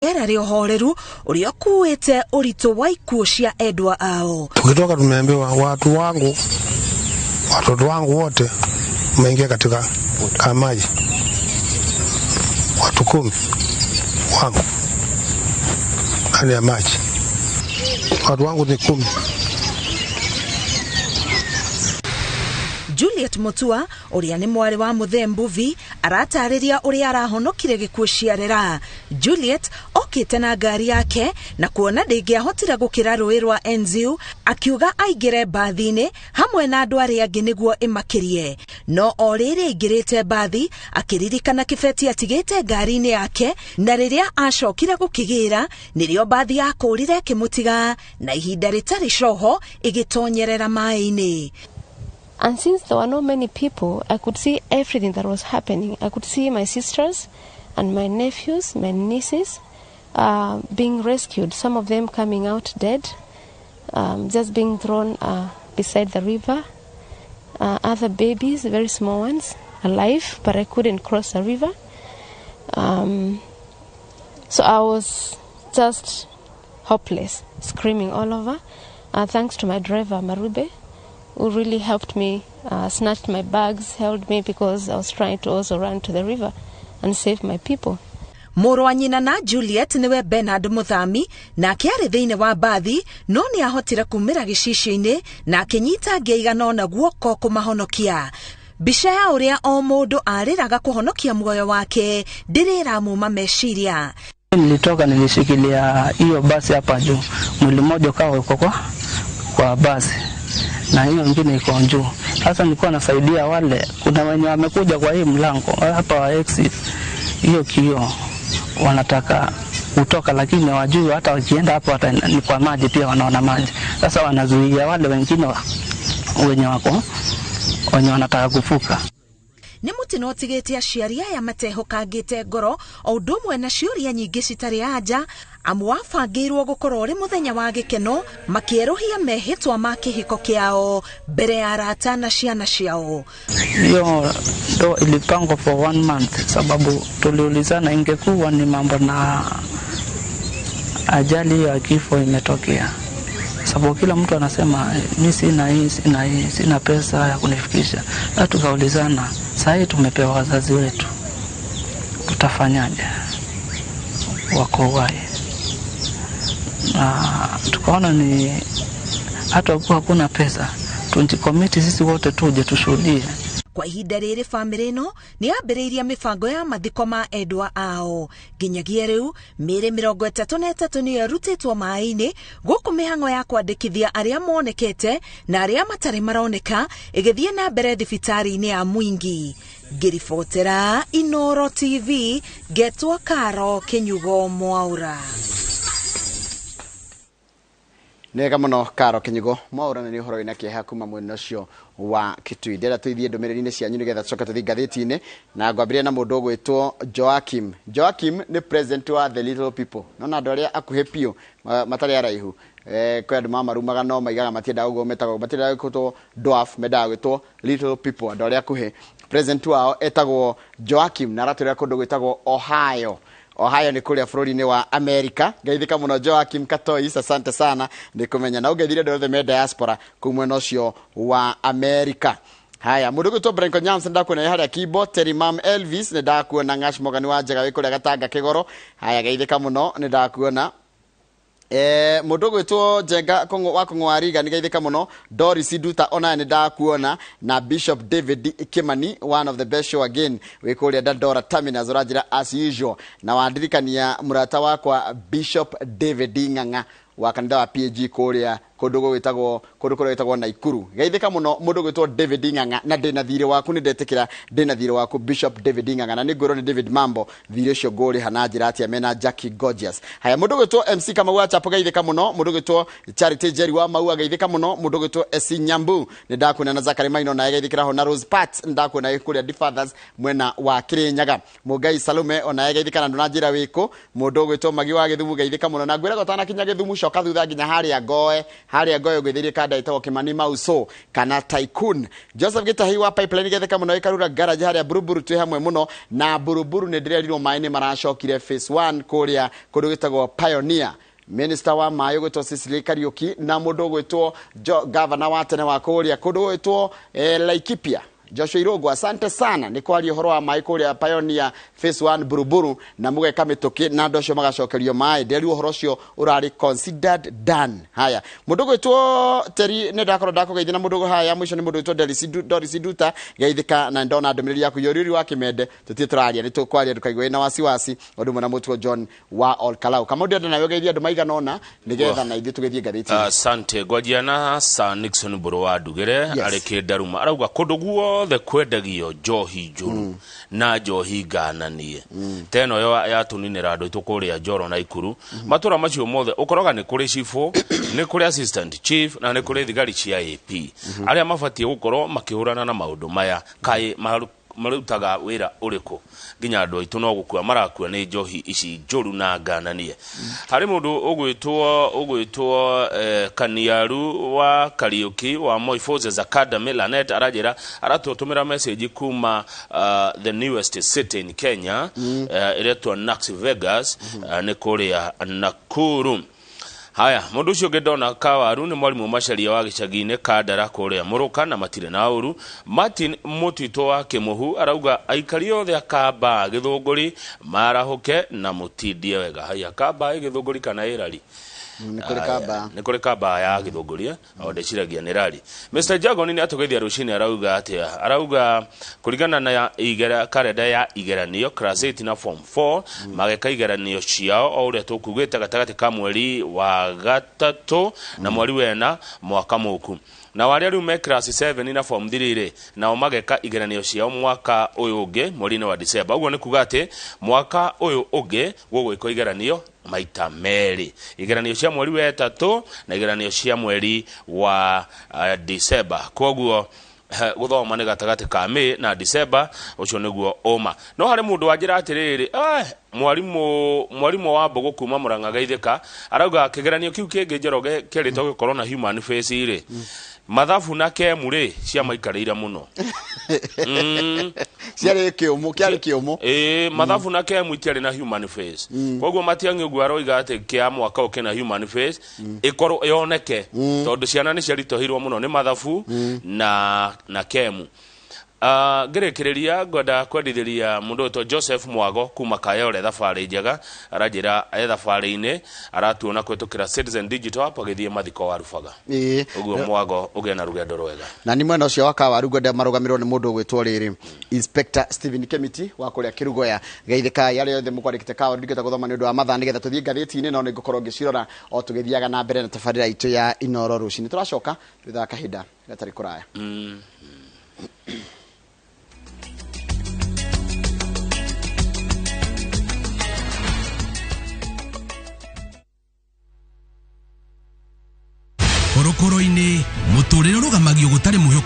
Era rio horeru urio kuete urito wa ikuo cia endwa ao. Tukitoka tumeambiwa watoto wangu wote wameingia katika maji. Watu 10 wangu ndani ya maji. Watu wangu ni 10. Juliet Mutua uria ni mwari wa Muthembuvi aratariria uria arahonokire gikuo ciarera. Juliet okite na ngari yake na kuona ndingiahotira gukira rũĩ rwa Enziu, akiuga aingire bathini hamwe na andu aria angi niguo imakirie. No o rĩrĩa aingĩrĩte bathi akiririkana kibeti atigite ngari-inĩ yake, na rĩrĩa acokire gukigira nĩrĩo bathi yakũrire kimutiga na ihinda rĩtarĩ coho igitonyerera maĩ-inĩ. And since there were not many people, I could see everything that was happening. I could see my sisters and my nephews, my nieces, being rescued. Some of them coming out dead, just being thrown beside the river. Other babies, very small ones, alive, but I couldn't cross the river. So I was just hopeless, screaming all over. Thanks to my driver, Marube, who really helped me, snatched my bags, held me because I was trying to also run to the river and save my people. Mũrũ wa nyina na Juliet niwe Bernard Muthami, na akiarĩ thĩinĩ wa bathi no nĩ ahotire kumĩra gĩcicio-inĩ na akinyita ngĩigana ona guoko kũmahonokia. Mbica ya ũrĩa o mũndũ arĩraga kuhonokia muoyo wake ndĩrĩramuma meciria. Nilitoka nilishikilia hiyo basi hapa juu, mwili mmoja ukawa uko kwa basi na hiyo nyingine iko juu. Sasa nilikuwa nasaidia wale, kuna wenye wamekuja kwa hii mlango hapa wa exit, hiyo kioo wanataka kutoka, lakini wajui hata wakienda hapo hata ni kwa maji pia wanaona maji. Sasa wanazuia wale wengine wenye wanataka kufuka. Nĩ mũtino ũtigĩte aciari aya matehokangĩte ngoro o ũndũ ũmwe na ciũria nyingĩ citarĩ anja, amu wabangĩirwo gũkorwo ũrĩ mũthenya wa gĩkeno makĩerũhia mehĩtwa ma kĩhiko kĩao mbere ya arata na ciana ciao. Hiyo ndo ilipangwa for 1 month, sababu tuliulizana ingekuwa ni mambo na ajali ya kifo imetokea. Sababu kila mtu anasema mimi sina pesa ya kunifikisha. Na tukaulizana, sasa tumepewa wazazi wetu, tutafanyaje? Wako wai. Na tukaona ni hata kwa hakuna pesa, tujikomiti sisi wote tuje tushuhudie. Kwa ihinda rĩrĩ famĩlĩ ĩno nĩ ambĩrĩirie mĩbango ya mathiko ma endwa ao. Nginyagia rĩu mĩĩrĩ 33 nĩyo ĩrutĩtwo maĩ-inĩ gũkũ mĩhang'o ya kwandĩkithia arĩa monekete na arĩa matarĩ maroneka ĩgĩthiĩ na mbere thibitarĩ-inĩ ya Mwingi. Ngĩribotera Inooro TV, Getwa Karo Kinyugo Mwaura. Nega muno Karo Kinyugo Mwaura nĩ ũhoro wĩna kĩeha kuma mwena ũcio wa Kitui. Ndĩra tũithie ndũmĩrĩri-inĩ cianyu nĩgetha tũcoke tũthiĩ ngathĩti-inĩ na ngwambĩrĩria na mũndũ ũgwĩtwo Joakim. Joakim nĩ president wa The Little People. Nona andũ arĩa akuhĩ piũ matarĩ araihu. Kwa andũ mamarumaga no maigaga matiendaga ũguo metagwo, matiendaga gwĩtwo dwarf, mendaga gwĩtwo Little People, andũ arĩa akuhĩ. President wao etagwo Joakim na aratũrĩra kũndũ gwĩtagwo Ohio ni kuria bũrũri-inĩ wa Amerika. Ngeithĩka mũno Joakim Katoi, asante sana nĩ kũmenya na ũgeithire ndothe me diaspora kumwe nocio wa Amerika. Haya, mũndũ gwĩtwo Brenko Nyamson ndakuona harĩa keyboard, Terry Mam Elvis nĩ ndakuona, Ngash Morgan wa njega wĩ kũrĩa Gatanga Kĩgoro. Haya, geithĩka mũno nĩ ndakuona. Mũndũ gwĩtwo Jenga wa Kong'wariga nĩ geithĩka mũno. Doris Duta ona nĩ ndakuona, na Bishop David Kimani, one of the best show again, wĩ kũrĩa Dandora Terminus ũranjĩra as usual, na wandirikania mũrata wakwa Bishop David Ng'ang'a wa kanitha wa PG kũrĩa kũndũ gwĩtagwo Naikuru. Geithĩka mũno mũndũ gwĩtwo David Ng'ang'a, na ndĩna thirĩ waku, nĩ ndetĩkĩra ndĩna thirĩ waku Bishop David Ng'ang'a, na nĩ ngwĩrwo nĩ David Mambo thirĩ ũcio ngũrĩ hana njĩra atĩa mena Jackie Gorgeous. Haya, mũndũ gwĩtwo MC Kamau Chapo geithĩka mũno, mũndũ gwĩtwo Charity Jerry wa Maua geithĩka mũno, mũndũ gwĩtwo SC Nyambu nĩ ndakuona, na Zakari Maino na geithĩkĩra ho, na Rose Pat ndakuona kũrĩa The Fathers mwena wa Kirinyaga. Mũngai Salome ona geithĩka na ndona njĩra wĩkũ, mũndũ gwĩtwo Magi wa Gĩthumu geithĩka mũno, na ngwĩra gotana kinya Gĩthumu coka thutha nginya haria ngoe gwithirie kada itago Kimani Mauso kana Tycoon. Joseph Gitahi wa pipeline getheka muno ikarura garage haria Buruburu twi hamwe muno na Buruburu ni ndirerirwo mai ni maracokire phase 1 kuria kundu gitagwo Pioneer. Minister wa mayo gwitwo Cecily Kariuki na mundu gwitwo governor wa tene wa kuria kundu gwitwo Laikipia Joshua Irogo. Asante sana ni kwari horo wa mai kuria Pioneer phase 1 Buruburu na mugeka mituki na ndocio magacokerio mai nderi horo cio urari considered done. Haya mundu gwitwo Teri ne ndakoro ndakogeithia na mundu haya mwisho ni mundu gwitwo Doris Duta geithika na ndona ndomiriri yaku yoriri wa Kimende tutie turaria ni tukwaria dukaigwe na wasiwasi undu mwana mutwo John wa Olkalau kama ndio na yogeithia ndu maiga nona nigetha na ithi tugethie gatheti. Asante gwajiana sa Nixon Buru wa Ndugire areke Daruma arauga kundu guothe kwendagio njohi njuru na njohi gananie teno yo yatuninira andu itukuria Njoro na Ikuru matura macio mothe ukoroga ni kuri chifu ni kuri assistant chief na ni kuri thigari cia AP aria mabatie gukorwo makihurana na maundu maya kai marutaga wira uriku ginya andu aitu no gukua marakua ni njohi ici njuru na gananie. Hari mundu ugwitwo Kaniaru wa Kariuki wa Moi Forces Academy Lanet arajira aratutumira message kuma the newest city in Kenya iretwa Nax Vegas ni kuria Nakuru. Haya mundu ucio ngedona Kawaru ni mwalimu macharia wa gicagine Kandara kuria Muruka na matire na uru. Martin Mutito wa Kimuhu arauga aikari othe akamba Githunguri marahuke na mutindie wega. Haya kamba Githunguri kana irari nikore kamba ya Githunguri ode ciragia ni rari. Mr Jagon ni atugeithia Ruciini arauga atia arauga kurigana na igera karenda ya igeranio class 8 na form 4 mageka igeranio ciao o uria tukugita gatagati ka mweri wa gatatu na mweri wena mwaka muku na wale riu me class 7 na form 3 na mageka igeranio ciao mwaka uyu ungi mweri wa December. Uguo ni kuga ati mwaka uyu ungi gugwiko igeranio maita meri igeranio cia mweri wa 3 na igeranio cia mweri wa December. Koguo guthoma ni gatagati ka Mei na December ucio niguo oma. No hari mundu wajira atiriri mwarimu wa Mbogo kuma Murang'a Geithika arauga kigeranio kiu kingi Njoroge kirito gikorwo na human face ire mathafu na kemu ri cia maikarira muno ciari kiumu mathafu na kemu itiari na human face koguo matiangi uguo aroiga ati kia mwaka ukena human face ikorwo yoneke tondu ciana ni ciaritohirwo muno ni mathafu na kemu. Ngerekereria ngoda kwendithiria mundu to Joseph Mwago kuma Kayole thabari njega arajira thabari-ini aratuona kwetukira Citizen Digital app agithie mathiko wa Rubaga uguo Mwago ugena rugendo rwega na ni mwena ucio wa Kawaru ngoda marugamirwo ni mundu gwitwo riri Inspector Stephen Kemiti wa kuria Kirugoya Geithika yale yothe mukwarikite Kawaru ndigeta guthoma ni undu wa mathani getha tuthie gatheti-ini no ningukorwo ngicirora o tugithiaga na mbere na tabarira itu ya Inooro Ruciini turacoka thutha kahinda gatari kuraya. Korokoro-ini muturire rugamagio gutari muhyo